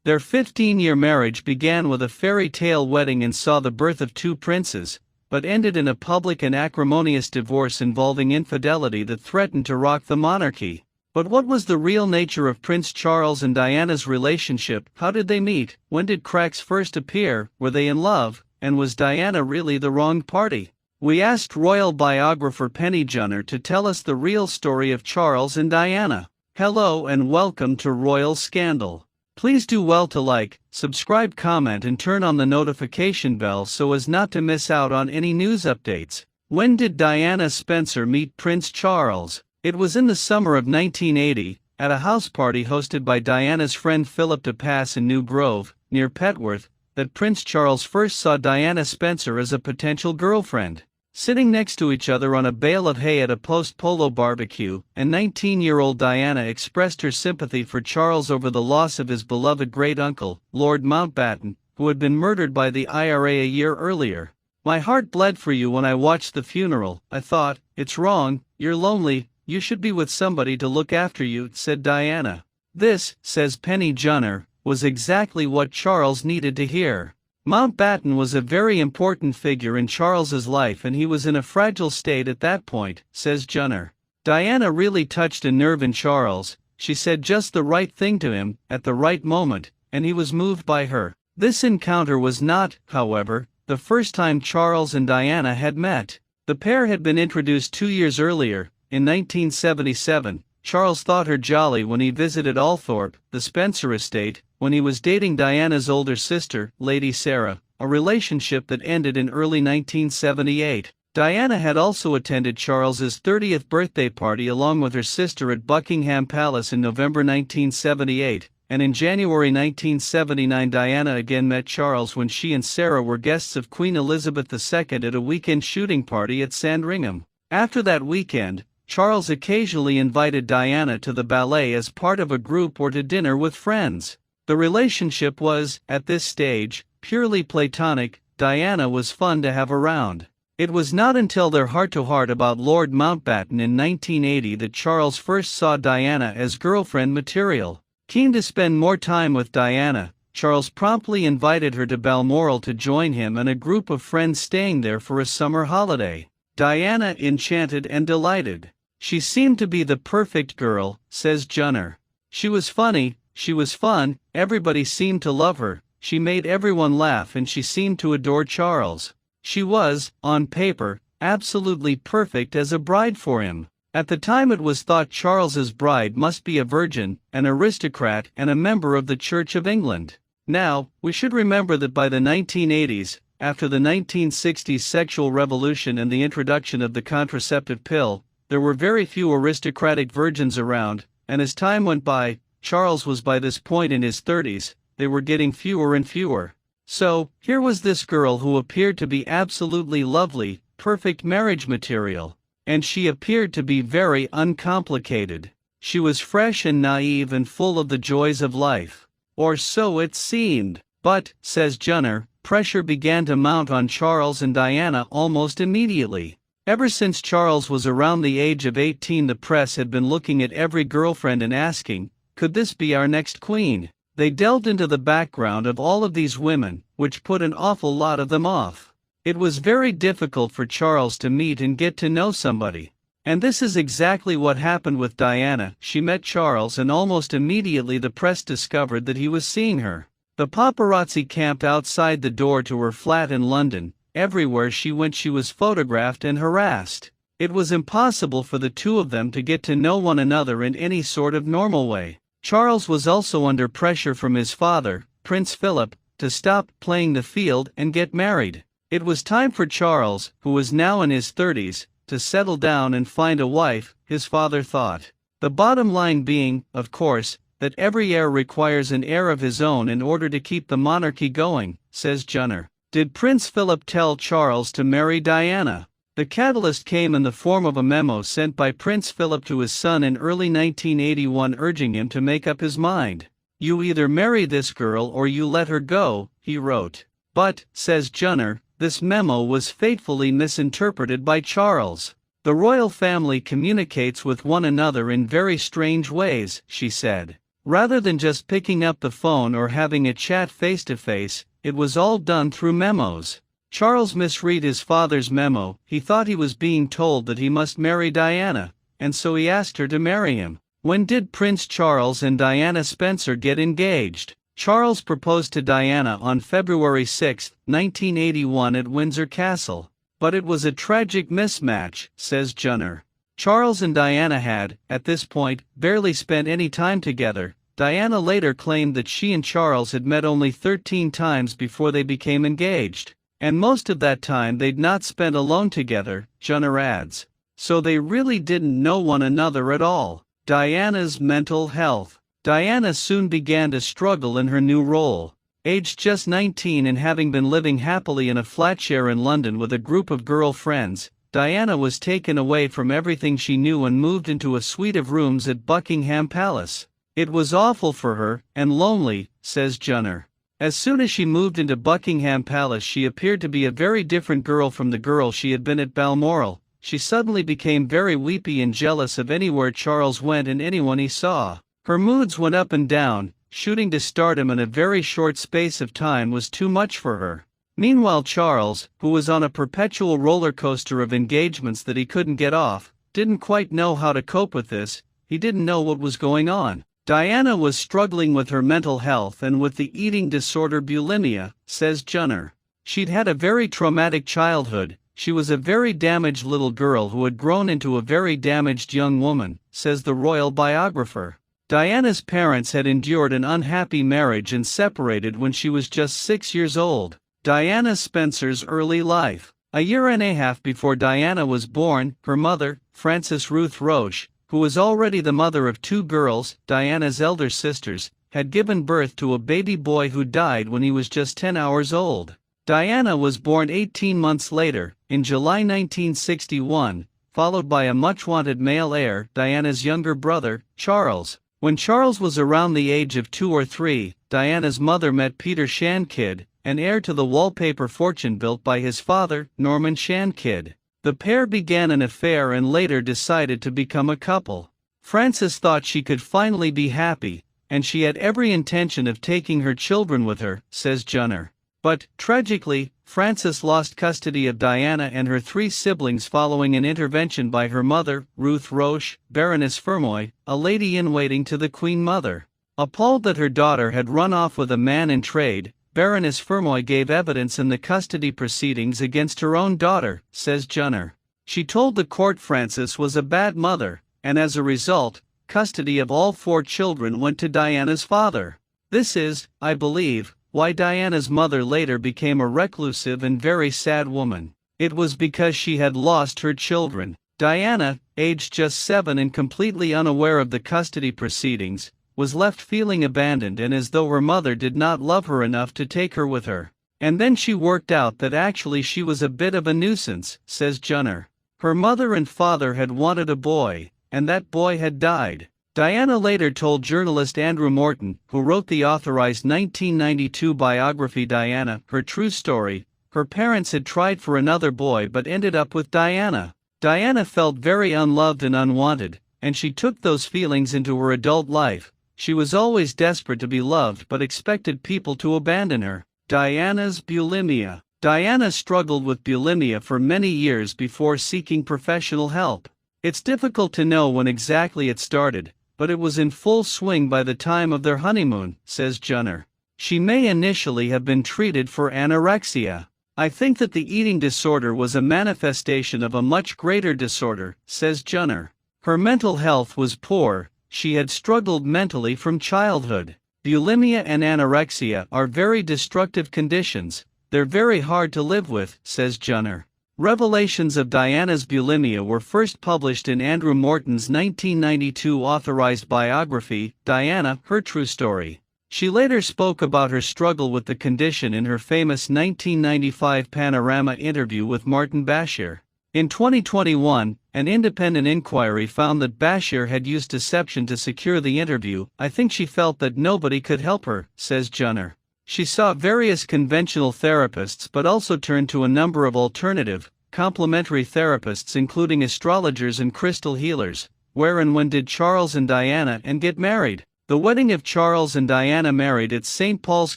Their 15-year marriage began with a fairy tale wedding and saw the birth of 2 princes, but ended in a public and acrimonious divorce involving infidelity that threatened to rock the monarchy. But what was the real nature of Prince Charles and Diana's relationship? How did they meet? When did cracks first appear? Were they in love? And was Diana really the wrong party? We asked royal biographer Penny Junor to tell us the real story of Charles and Diana. Hello and welcome to Royal Scandal. Please do well to like, subscribe, comment and turn on the notification bell so as not to miss out on any news updates. When did Diana Spencer meet Prince Charles? It was in the summer of 1980, at a house party hosted by Diana's friend Philip de Pass in New Grove, near Petworth, that Prince Charles first saw Diana Spencer as a potential girlfriend. Sitting next to each other on a bale of hay at a post-polo barbecue, and 19-year-old Diana expressed her sympathy for Charles over the loss of his beloved great-uncle, Lord Mountbatten, who had been murdered by the IRA a year earlier. "My heart bled for you when I watched the funeral. I thought, it's wrong, you're lonely, you should be with somebody to look after you," said Diana. This, says Penny Junor, was exactly what Charles needed to hear. Mountbatten was a very important figure in Charles's life and he was in a fragile state at that point, says Junor. Diana really touched a nerve in Charles. She said just the right thing to him, at the right moment, and he was moved by her. This encounter was not, however, the first time Charles and Diana had met. The pair had been introduced 2 years earlier, in 1977. Charles thought her jolly when he visited Althorpe, the Spencer estate, when he was dating Diana's older sister, Lady Sarah, a relationship that ended in early 1978. Diana had also attended Charles's 30th birthday party along with her sister at Buckingham Palace in November 1978, and in January 1979 Diana again met Charles when she and Sarah were guests of Queen Elizabeth II at a weekend shooting party at Sandringham. After that weekend, Charles occasionally invited Diana to the ballet as part of a group or to dinner with friends. The relationship was, at this stage, purely platonic. Diana was fun to have around. It was not until their heart-to-heart about Lord Mountbatten in 1980 that Charles first saw Diana as girlfriend material. Keen to spend more time with Diana, Charles promptly invited her to Balmoral to join him and a group of friends staying there for a summer holiday. Diana enchanted and delighted. She seemed to be the perfect girl, says Junor. She was funny, she was fun, everybody seemed to love her, she made everyone laugh and she seemed to adore Charles. She was, on paper, absolutely perfect as a bride for him. At the time it was thought Charles's bride must be a virgin, an aristocrat and a member of the Church of England. Now, we should remember that by the 1980s, after the 1960s sexual revolution and the introduction of the contraceptive pill, there were very few aristocratic virgins around, and as time went by, Charles was by this point in his 30s, they were getting fewer and fewer. So, here was this girl who appeared to be absolutely lovely, perfect marriage material. And she appeared to be very uncomplicated. She was fresh and naive and full of the joys of life. Or so it seemed. But, says Junor, pressure began to mount on Charles and Diana almost immediately. Ever since Charles was around the age of 18 the press had been looking at every girlfriend and asking, could this be our next queen? They delved into the background of all of these women, which put an awful lot of them off. It was very difficult for Charles to meet and get to know somebody. And this is exactly what happened with Diana. She met Charles and almost immediately the press discovered that he was seeing her. The paparazzi camped outside the door to her flat in London. Everywhere she went she was photographed and harassed. It was impossible for the two of them to get to know one another in any sort of normal way. Charles was also under pressure from his father, Prince Philip, to stop playing the field and get married. It was time for Charles, who was now in his 30s, to settle down and find a wife, his father thought. The bottom line being, of course, that every heir requires an heir of his own in order to keep the monarchy going, says Junor. Did Prince Philip tell Charles to marry Diana? The catalyst came in the form of a memo sent by Prince Philip to his son in early 1981 urging him to make up his mind. You either marry this girl or you let her go, he wrote. But, says Junor, this memo was fatefully misinterpreted by Charles. The royal family communicates with one another in very strange ways, she said. Rather than just picking up the phone or having a chat face-to-face, it was all done through memos. Charles misread his father's memo. He thought he was being told that he must marry Diana, and so he asked her to marry him. When did Prince Charles and Diana Spencer get engaged? Charles proposed to Diana on February 6, 1981 at Windsor Castle. But it was a tragic mismatch, says Junor. Charles and Diana had, at this point, barely spent any time together. Diana later claimed that she and Charles had met only 13 times before they became engaged. And most of that time they'd not spent alone together, Junor adds. So they really didn't know one another at all. Diana's mental health. Diana soon began to struggle in her new role. Aged just 19 and having been living happily in a flatshare in London with a group of girl friends, Diana was taken away from everything she knew and moved into a suite of rooms at Buckingham Palace. It was awful for her, and lonely, says Junor. As soon as she moved into Buckingham Palace, she appeared to be a very different girl from the girl she had been at Balmoral. She suddenly became very weepy and jealous of anywhere Charles went and anyone he saw. Her moods went up and down. Shooting to stardom in a very short space of time was too much for her. Meanwhile, Charles, who was on a perpetual roller coaster of engagements that he couldn't get off, didn't quite know how to cope with this. He didn't know what was going on. Diana was struggling with her mental health and with the eating disorder bulimia, says Junor. She'd had a very traumatic childhood. She was a very damaged little girl who had grown into a very damaged young woman, says the royal biographer. Diana's parents had endured an unhappy marriage and separated when she was just 6 years old. Diana Spencer's early life. A year and a half before Diana was born, her mother, Frances Ruth Roche, who was already the mother of 2 girls, Diana's elder sisters, had given birth to a baby boy who died when he was just 10 hours old. Diana was born 18 months later, in July 1961, followed by a much-wanted male heir, Diana's younger brother, Charles. When Charles was around the age of 2 or 3, Diana's mother met Peter Shankidd, an heir to the wallpaper fortune built by his father, Norman Shankidd. The pair began an affair and later decided to become a couple. Frances thought she could finally be happy, and she had every intention of taking her children with her, says Junor. But, tragically, Frances lost custody of Diana and her 3 siblings following an intervention by her mother, Ruth Roche, Baroness Fermoy, a lady-in-waiting to the Queen Mother. Appalled that her daughter had run off with a man in trade, Baroness Fermoy gave evidence in the custody proceedings against her own daughter, says Junor. She told the court Frances was a bad mother, and as a result, custody of all 4 children went to Diana's father. This is, I believe, why Diana's mother later became a reclusive and very sad woman. It was because she had lost her children. Diana, aged just 7 and completely unaware of the custody proceedings, was left feeling abandoned and as though her mother did not love her enough to take her with her. And then she worked out that actually she was a bit of a nuisance, says Junor. Her mother and father had wanted a boy, and that boy had died. Diana later told journalist Andrew Morton, who wrote the authorized 1992 biography Diana, her true story. Her parents had tried for another boy but ended up with Diana. Diana felt very unloved and unwanted, and she took those feelings into her adult life. She was always desperate to be loved but expected people to abandon her. Diana's bulimia. Diana struggled with bulimia for many years before seeking professional help. It's difficult to know when exactly it started, but it was in full swing by the time of their honeymoon, says Junor. She may initially have been treated for anorexia. I think that the eating disorder was a manifestation of a much greater disorder, says Junor. Her mental health was poor. She had struggled mentally from childhood. Bulimia and anorexia are very destructive conditions. They're very hard to live with, says Junor. Revelations of Diana's bulimia were first published in Andrew Morton's 1992 authorized biography, Diana, Her True Story. She later spoke about her struggle with the condition in her famous 1995 Panorama interview with Martin Bashir. In 2021, an independent inquiry found that Bashir had used deception to secure the interview. I think she felt that nobody could help her, says Junor. She saw various conventional therapists but also turned to a number of alternative, complementary therapists including astrologers and crystal healers. Where and when did Charles and Diana get married? The wedding of Charles and Diana married at St. Paul's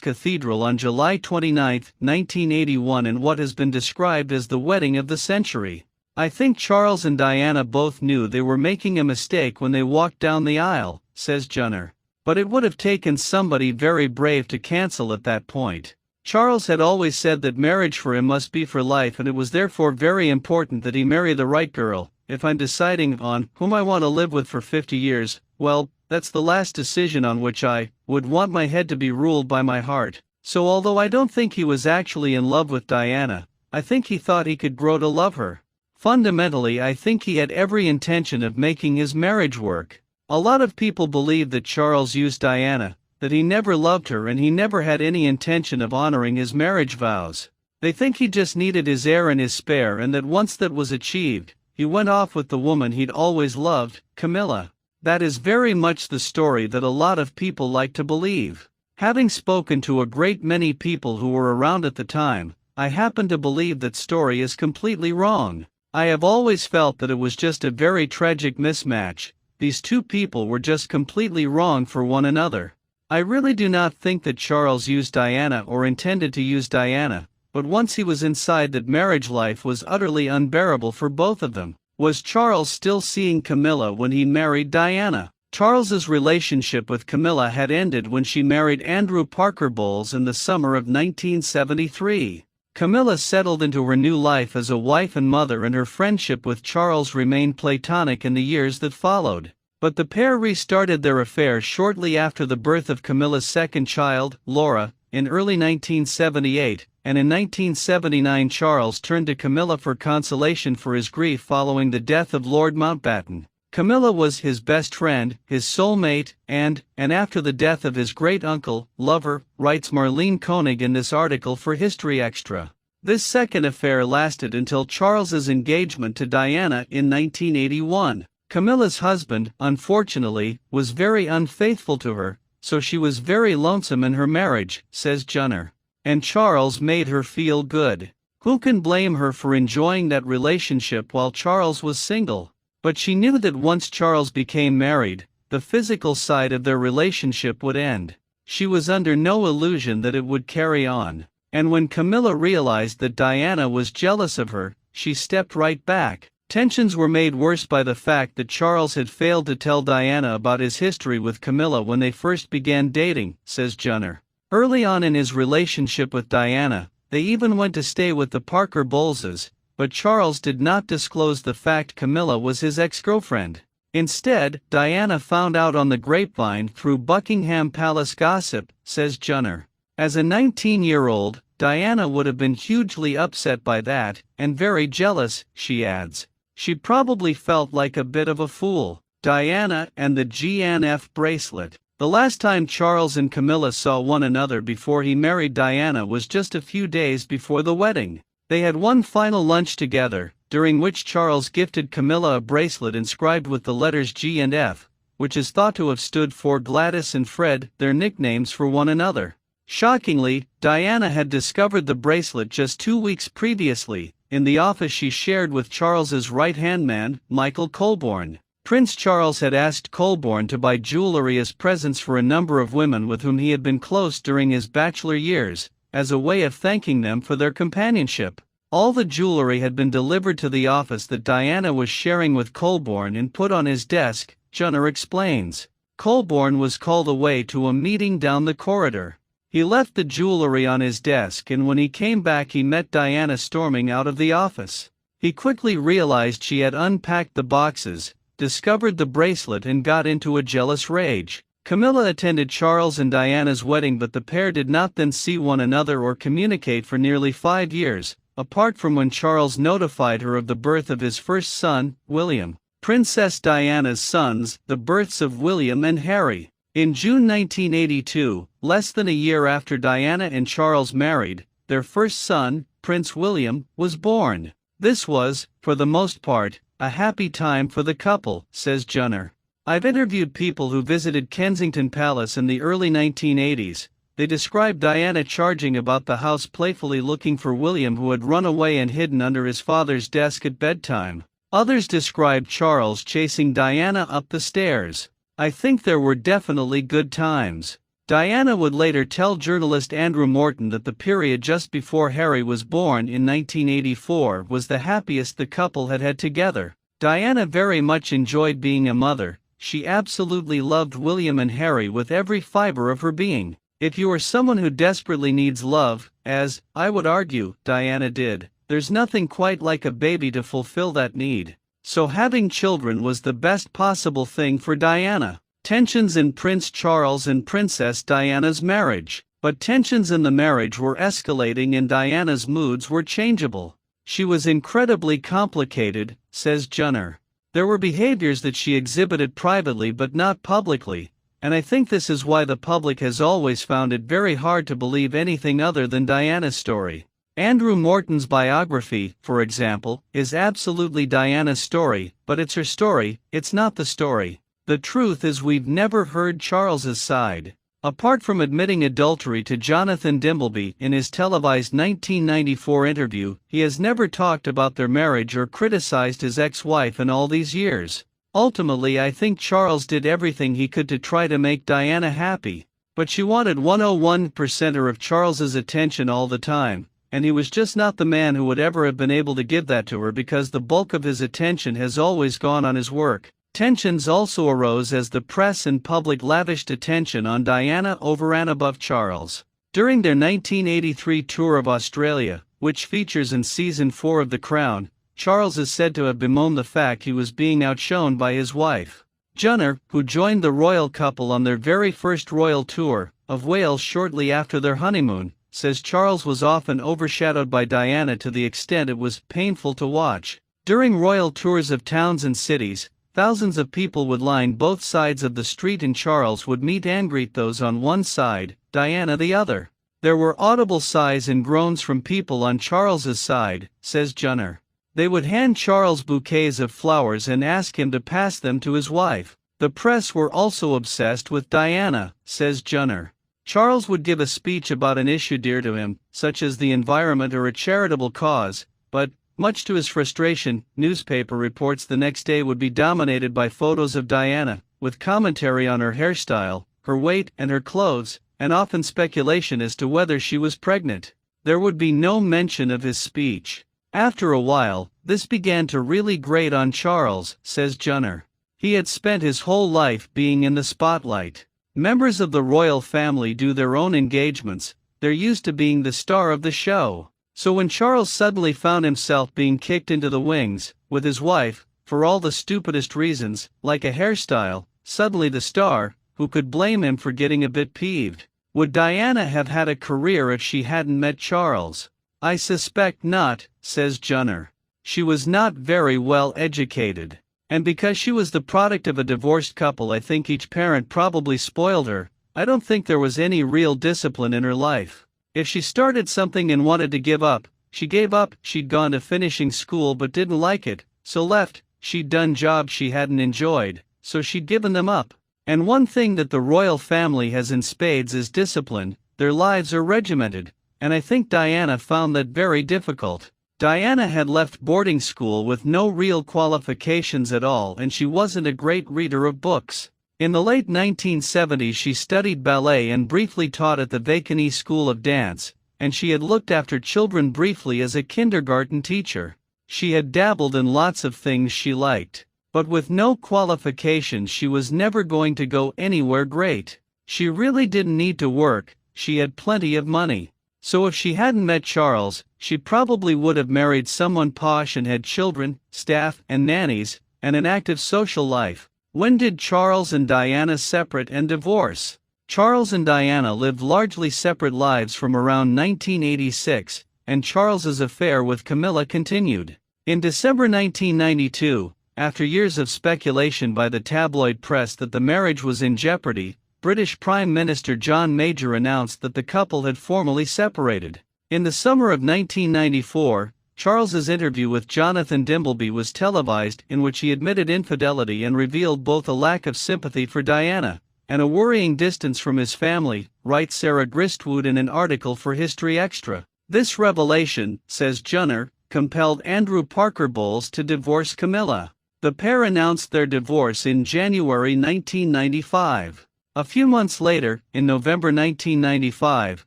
Cathedral on July 29, 1981, in what has been described as the wedding of the century. I think Charles and Diana both knew they were making a mistake when they walked down the aisle, says Junor. But it would have taken somebody very brave to cancel at that point. Charles had always said that marriage for him must be for life, and it was therefore very important that he marry the right girl. If I'm deciding on whom I want to live with for 50 years, well, that's the last decision on which I would want my head to be ruled by my heart. So although I don't think he was actually in love with Diana, I think he thought he could grow to love her. Fundamentally, I think he had every intention of making his marriage work. A lot of people believe that Charles used Diana, that he never loved her, and he never had any intention of honoring his marriage vows. They think he just needed his heir and his spare, and that once that was achieved, he went off with the woman he'd always loved, Camilla. That is very much the story that a lot of people like to believe. Having spoken to a great many people who were around at the time, I happen to believe that story is completely wrong. I have always felt that it was just a very tragic mismatch. These two people were just completely wrong for one another. I really do not think that Charles used Diana or intended to use Diana, but once he was inside that marriage life was utterly unbearable for both of them. Was Charles still seeing Camilla when he married Diana? Charles's relationship with Camilla had ended when she married Andrew Parker Bowles in the summer of 1973. Camilla settled into her new life as a wife and mother, and her friendship with Charles remained platonic in the years that followed. But the pair restarted their affair shortly after the birth of Camilla's second child, Laura, in early 1978, and in 1979 Charles turned to Camilla for consolation for his grief following the death of Lord Mountbatten. Camilla was his best friend, his soulmate, and after the death of his great-uncle, lover, writes Marlene Koenig in this article for History Extra. This second affair lasted until Charles's engagement to Diana in 1981. Camilla's husband, unfortunately, was very unfaithful to her, so she was very lonesome in her marriage, says Junor. And Charles made her feel good. Who can blame her for enjoying that relationship while Charles was single? But she knew that once Charles became married, the physical side of their relationship would end. She was under no illusion that it would carry on. And when Camilla realized that Diana was jealous of her, she stepped right back. Tensions were made worse by the fact that Charles had failed to tell Diana about his history with Camilla when they first began dating, says Junor. Early on in his relationship with Diana, they even went to stay with the Parker Bowleses, but Charles did not disclose the fact Camilla was his ex-girlfriend. Instead, Diana found out on the grapevine through Buckingham Palace gossip, says Junor. As a 19-year-old, Diana would have been hugely upset by that, and very jealous, she adds. She probably felt like a bit of a fool. Diana and the GNF bracelet. The last time Charles and Camilla saw one another before he married Diana was just a few days before the wedding. They had one final lunch together, during which Charles gifted Camilla a bracelet inscribed with the letters G and F, which is thought to have stood for Gladys and Fred, their nicknames for one another. Shockingly, Diana had discovered the bracelet just 2 weeks previously, in the office she shared with Charles's right-hand man, Michael Colborne. Prince Charles had asked Colborne to buy jewelry as presents for a number of women with whom he had been close during his bachelor years, as a way of thanking them for their companionship. All the jewelry had been delivered to the office that Diana was sharing with Colborne and put on his desk, Junor explains. Colborne was called away to a meeting down the corridor. He left the jewelry on his desk, and when he came back he met Diana storming out of the office. He quickly realized she had unpacked the boxes, discovered the bracelet, and got into a jealous rage. Camilla attended Charles and Diana's wedding, but the pair did not then see one another or communicate for nearly 5 years, apart from when Charles notified her of the birth of his first son, William. Princess Diana's sons, the births of William and Harry. In June 1982, less than a year after Diana and Charles married, their first son, Prince William, was born. This was, for the most part, a happy time for the couple, says Junor. I've interviewed people who visited Kensington Palace in the early 1980s. They described Diana charging about the house playfully looking for William, who had run away and hidden under his father's desk at bedtime. Others described Charles chasing Diana up the stairs. I think there were definitely good times. Diana would later tell journalist Andrew Morton that the period just before Harry was born in 1984 was the happiest the couple had had together. Diana very much enjoyed being a mother. She absolutely loved William and Harry with every fiber of her being. If you are someone who desperately needs love, as, I would argue, Diana did, there's nothing quite like a baby to fulfill that need. So having children was the best possible thing for Diana. Tensions in Prince Charles and Princess Diana's marriage. But tensions in the marriage were escalating and Diana's moods were changeable. She was incredibly complicated, says Junor. There were behaviors that she exhibited privately but not publicly, and I think this is why the public has always found it very hard to believe anything other than Diana's story. Andrew Morton's biography, for example, is absolutely Diana's story, but it's her story, it's not the story. The truth is we've never heard Charles's side. Apart from admitting adultery to Jonathan Dimbleby in his televised 1994 interview, he has never talked about their marriage or criticized his ex-wife in all these years. Ultimately, I think Charles did everything he could to try to make Diana happy, but she wanted 101% of Charles's attention all the time, and he was just not the man who would ever have been able to give that to her because the bulk of his attention has always gone on his work. Tensions also arose as the press and public lavished attention on Diana over and above Charles. During their 1983 tour of Australia, which features in season 4 of The Crown, Charles is said to have bemoaned the fact he was being outshone by his wife. Junor, who joined the royal couple on their very first royal tour of Wales shortly after their honeymoon, says Charles was often overshadowed by Diana to the extent it was painful to watch. During royal tours of towns and cities, thousands of people would line both sides of the street and Charles would meet and greet those on one side, Diana the other. There were audible sighs and groans from people on Charles's side, says Junor. They would hand Charles bouquets of flowers and ask him to pass them to his wife. The press were also obsessed with Diana, says Junor. Charles would give a speech about an issue dear to him, such as the environment or a charitable cause, but, much to his frustration, newspaper reports the next day would be dominated by photos of Diana, with commentary on her hairstyle, her weight and her clothes, and often speculation as to whether she was pregnant. There would be no mention of his speech. After a while, this began to really grate on Charles, says Junor. He had spent his whole life being in the spotlight. Members of the royal family do their own engagements, they're used to being the star of the show. So when Charles suddenly found himself being kicked into the wings, with his wife, for all the stupidest reasons, like a hairstyle, suddenly the star, who could blame him for getting a bit peeved? Would Diana have had a career if she hadn't met Charles? I suspect not, says Junor. She was not very well educated. And because she was the product of a divorced couple, I think each parent probably spoiled her. I don't think there was any real discipline in her life. If she started something and wanted to give up, she gave up. She'd gone to finishing school but didn't like it, so left. She'd done jobs she hadn't enjoyed, so she'd given them up. And one thing that the royal family has in spades is discipline. Their lives are regimented, and I think Diana found that very difficult. Diana had left boarding school with no real qualifications at all, and she wasn't a great reader of books. In the late 1970s she studied ballet and briefly taught at the Vacaney School of Dance, and she had looked after children briefly as a kindergarten teacher. She had dabbled in lots of things she liked. But with no qualifications she was never going to go anywhere great. She really didn't need to work, she had plenty of money. So if she hadn't met Charles, she probably would have married someone posh and had children, staff and nannies, and an active social life. When did Charles and Diana separate and divorce? Charles and Diana lived largely separate lives from around 1986, and Charles's affair with Camilla continued. In December 1992, after years of speculation by the tabloid press that the marriage was in jeopardy, British Prime Minister John Major announced that the couple had formally separated. In the summer of 1994, Charles's interview with Jonathan Dimbleby was televised, in which he admitted infidelity and revealed both a lack of sympathy for Diana and a worrying distance from his family, writes Sarah Gristwood in an article for History Extra. This revelation, says Junor, compelled Andrew Parker Bowles to divorce Camilla. The pair announced their divorce in January 1995. A few months later, in November 1995,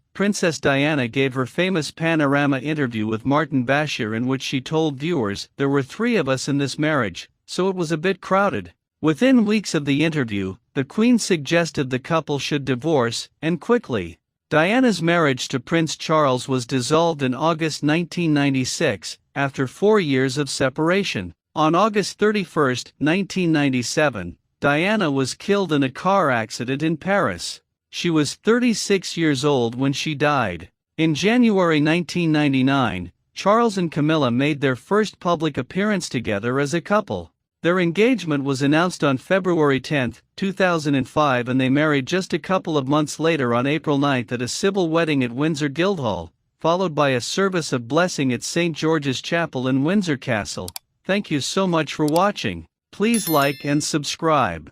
Princess Diana gave her famous Panorama interview with Martin Bashir, in which she told viewers, "There were three of us in this marriage, so it was a bit crowded." Within weeks of the interview, the Queen suggested the couple should divorce, and quickly. Diana's marriage to Prince Charles was dissolved in August 1996, after 4 years of separation. On August 31, 1997, Diana was killed in a car accident in Paris. She was 36 years old when she died. In January 1999, Charles and Camilla made their first public appearance together as a couple. Their engagement was announced on February 10, 2005, and they married just a couple of months later on April 9 at a civil wedding at Windsor Guildhall, followed by a service of blessing at St. George's Chapel in Windsor Castle. Thank you so much for watching. Please like and subscribe.